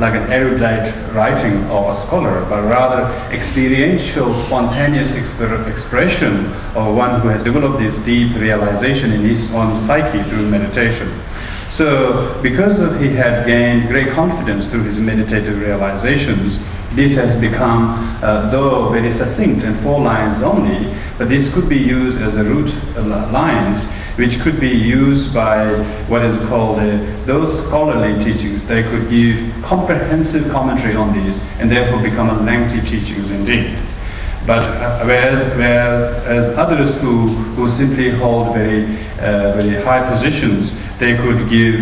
like an erudite writing of a scholar, but rather experiential, spontaneous expression of one who has developed this deep realization in his own psyche through meditation. So, because he had gained great confidence through his meditative realizations, this has become, though very succinct and 4 lines only, but this could be used as a root lines, which could be used by what is called those scholarly teachings. They could give comprehensive commentary on these and therefore become a lengthy teachings indeed. But whereas others who simply hold very high positions, they could give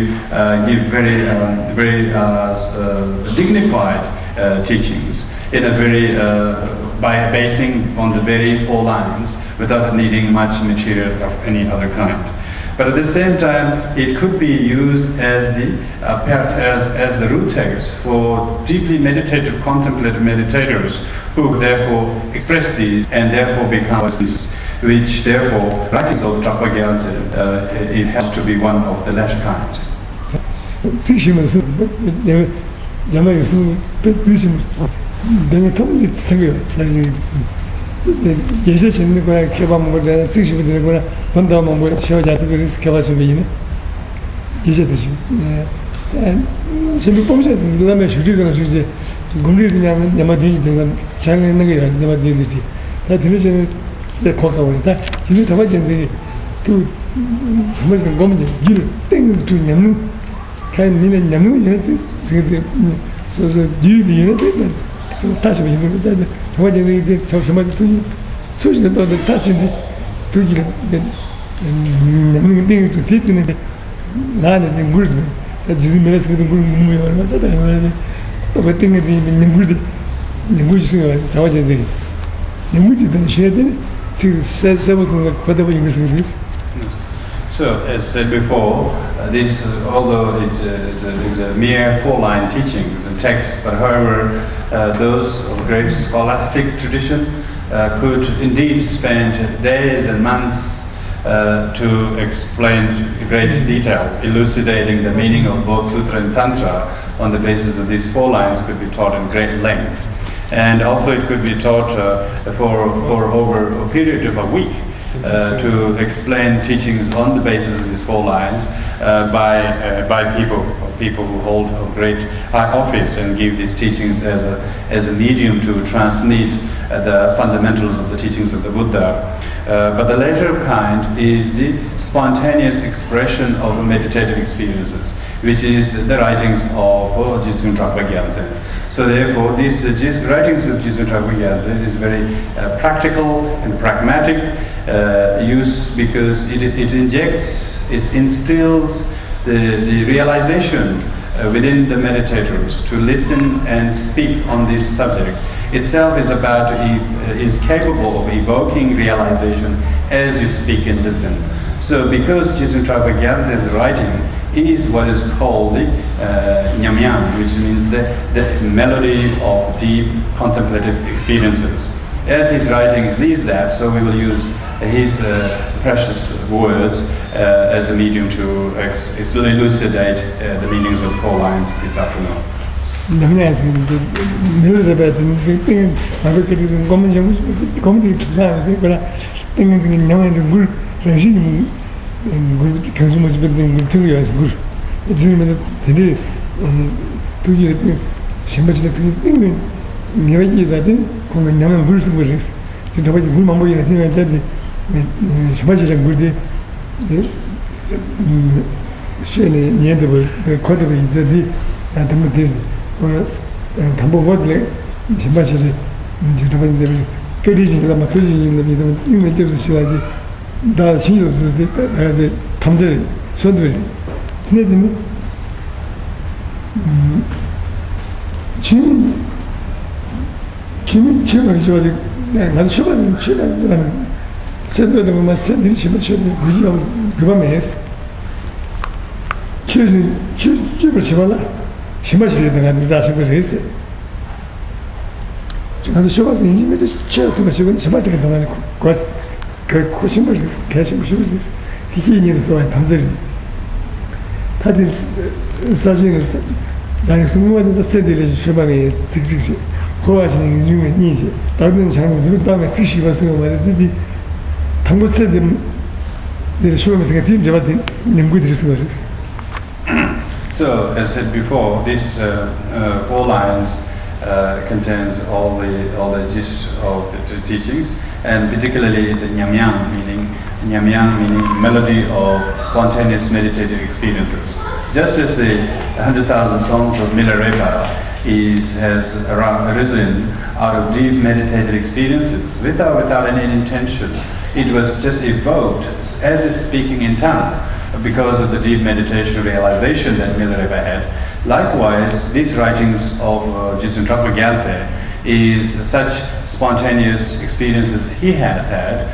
very dignified teachings in a very by basing on the very 4 lines without needing much material of any other kind. But at the same time, it could be used as the root text for deeply meditative, contemplative meditators who therefore express these and therefore become which therefore writings of Trappa Gyaltse it has to be one of the latter kind. So, as said before, this, although it is a mere 4-line teaching, the text, but however, those of great scholastic tradition could indeed spend days and months to explain in great detail, elucidating the meaning of both Sutra and Tantra on the basis of these 4 lines could be taught in great length. And also it could be taught for over a period of a week to explain teachings on the basis of these 4 lines by people who hold a great high office and give these teachings as a medium to transmit the fundamentals of the teachings of the Buddha. But the later kind is the spontaneous expression of meditative experiences, which is the writings of Jigdzun Trappa Gyaltse. So therefore, these writings of Jigdzun Trappa Gyaltse is very practical and pragmatic use, because it injects, it instills the realization within the meditators to listen and speak on this subject. Itself is capable of evoking realization as you speak and listen. So because Jigdzun Trappa Gyaltse's writing is what is called the Nyamyam, which means the melody of deep contemplative experiences. As his writings is that, so we will use his precious words as a medium to elucidate the meanings of 4 lines this afternoon. 자기 숨어있는 세대를 주방에 직직시 호화하시는 중에 니지 다른 장면들 다음에 피시 와서 말했더니 당고 세대를 주방에서 같은 잡았더니 нем구들이 쓰거든. So, as said before, this 4 lines contains all the gist of the teachings, and particularly it's a nyamyang, meaning melody of spontaneous meditative experiences. Just as the 100,000 songs of Milarepa has arisen out of deep meditative experiences without any intention. It was just evoked as if speaking in tongue because of the deep meditation realization that Milarepa had. Likewise, these writings of Jigten Trungpa Gyaltse is such spontaneous experiences he has had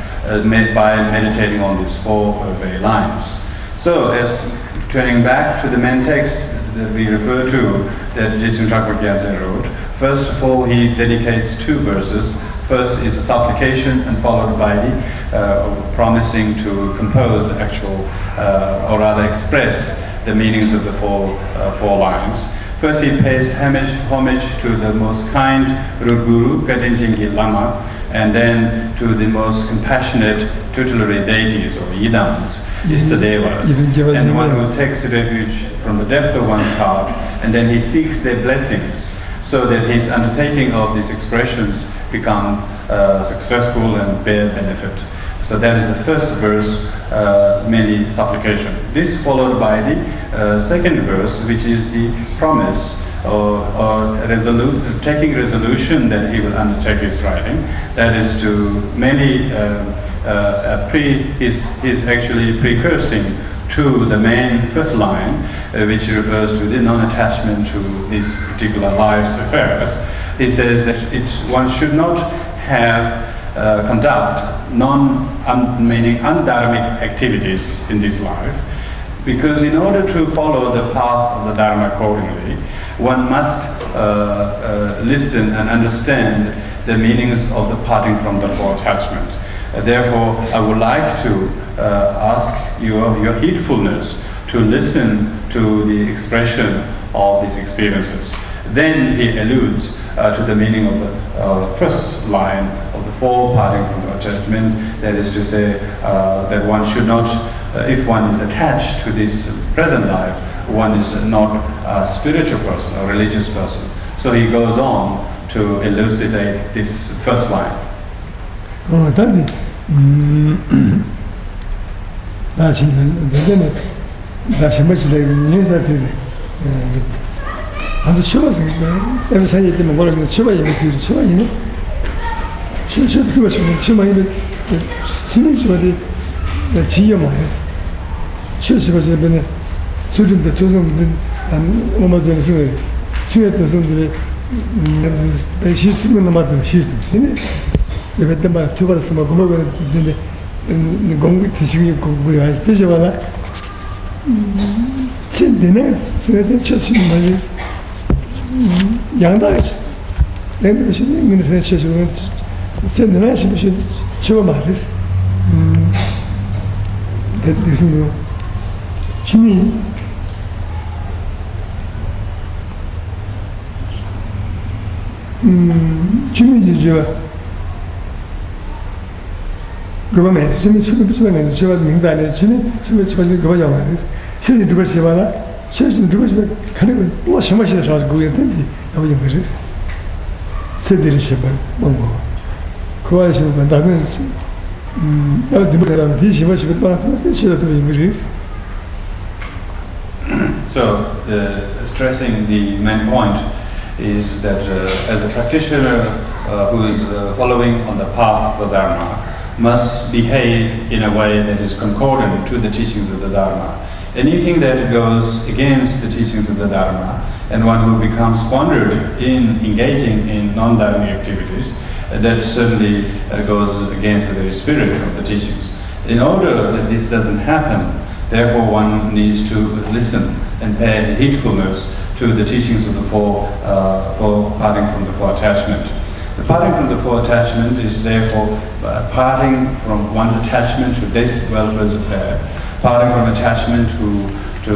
made by meditating on these 4 very lines. So, as turning back to the main text that we refer to, that Jigten Trungpa Gyaltse wrote, first of all he dedicates 2 verses. First is a supplication, and followed by the promising to compose the actual, or rather express the meanings of the 4 lines. First he pays homage to the most kind root guru, Kadinjingi Lama, and then to the most compassionate tutelary deities or yidams, Istadevas, and one who takes refuge from the depth of one's heart, and then he seeks their blessings so that his undertaking of these expressions become successful and bear benefit. So that is the first verse, mainly supplication. This followed by the second verse, which is the promise or taking resolution that he will undertake his writing. That is to mainly he's actually precursing to the main first line, which refers to the non-attachment to these particular life's affairs. He says that one should not conduct meaning undharmic activities in this life, because in order to follow the path of the Dharma accordingly, one must listen and understand the meanings of the parting from the 4 attachment. Therefore, I would like to ask your heedfulness to listen to the expression of these experiences. Then he alludes to the meaning of the first line of the 4 parting from the attachment. That is to say that one should not, if one is attached to this present life, one is not a spiritual person or religious person. So he goes on to elucidate this first line. 아주 쉬워서 그래서 사이에 때문에 뭐라고 치마에 그 치마에는 실제로 그것이 치마에는 스님들이 지여 말했어. 실제로서 ben에 수준도 조성된 어머니에서 수혜도 손들이 배시스는 맞는 시스템. 이번에 막 투바서 막 고마워는 근데 공부 티식이 공부를 할 때잖아. 진짜네 수혜도 쳐지는 말이지. 양다지. 내가 무슨 인근에 쳐지는 진짜네 무슨 쳐 말이지. 대신에 주민이 저 그거면 주민 주민에서 제가 명단에 주민 주민 그거 말이지. 실제 누가 세바나 실제 누가 세 가는 건 뭐 심하시다 저 그게 된디 아버지 그래. 세대를 세바 뭔가 그거 하시면 나는 So, stressing the main point is that as a practitioner who is following on the path of the Dharma must behave in a way that is concordant to the teachings of the Dharma. Anything that goes against the teachings of the Dharma, and one who becomes squandered in engaging in non-Dharmic activities, that certainly goes against the very spirit of the teachings. In order that this doesn't happen, therefore one needs to listen and pay heedfulness to the teachings of the four parting from the 4 attachment. The parting from the 4 attachment is therefore parting from one's attachment to this welfare's affair, parting from attachment to